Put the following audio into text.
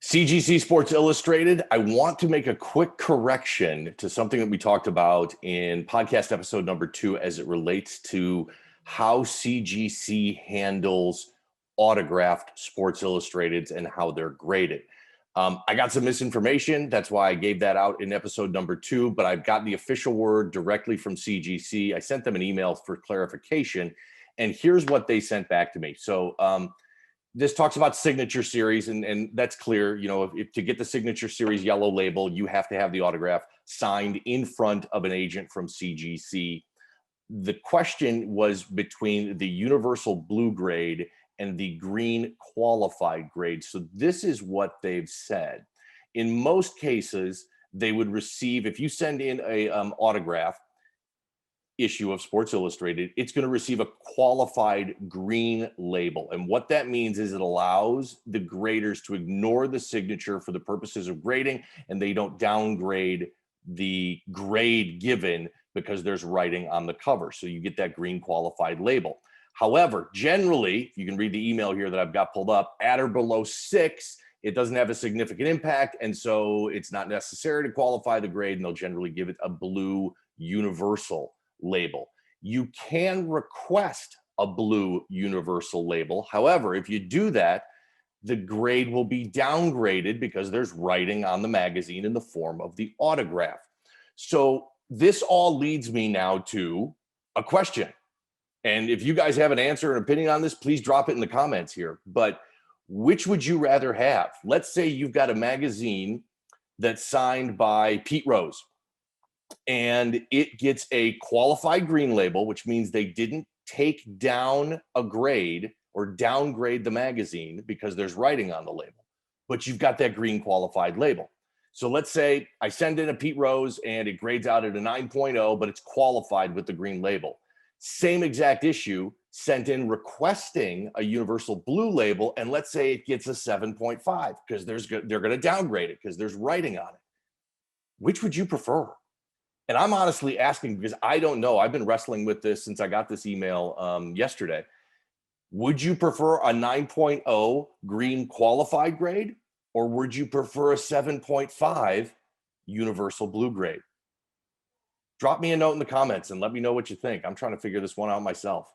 CGC Sports Illustrated, I want to make a quick correction to something that we talked about in podcast episode number 2 as it relates to how CGC handles autographed Sports Illustrateds and how they're graded. I got some misinformation. That's why I gave that out in episode number 2, but I've got the official word directly from CGC. I sent them an email for clarification, and here's what they sent back to me. So, this talks about signature series, and that's clear. You know, if to get the signature series yellow label, you have to have the autograph signed in front of an agent from CGC. The question was between the universal blue grade and the green qualified grade. So this is what they've said. In most cases, they would receive, if you send in a autograph issue of Sports Illustrated, it's going to receive a qualified green label. And what that means is it allows the graders to ignore the signature for the purposes of grading, and they don't downgrade the grade given because there's writing on the cover. So you get that green qualified label. However, generally, you can read the email here that I've got pulled up, at or below 6, it doesn't have a significant impact. And so it's not necessary to qualify the grade, and they'll generally give it a blue universal label. You can request a blue universal label. However, if you do that, the grade will be downgraded because there's writing on the magazine in the form of the autograph. So this all leads me now to a question. And if you guys have an answer and opinion on this, please drop it in the comments here. But which would you rather have? Let's say you've got a magazine that's signed by Pete Rose, and it gets a qualified green label, which means they didn't take down a grade or downgrade the magazine because there's writing on the label, but you've got that green qualified label. So let's say I send in a Pete Rose and it grades out at a 9.0, but it's qualified with the green label. Same exact issue, sent in requesting a universal blue label, and let's say it gets a 7.5 because they're going to downgrade it because there's writing on it. Which would you prefer? And I'm honestly asking because I don't know. I've been wrestling with this since I got this email yesterday. Would you prefer a 9.0 green qualified grade, or would you prefer a 7.5 universal blue grade? Drop me a note in the comments and let me know what you think. I'm trying to figure this one out myself.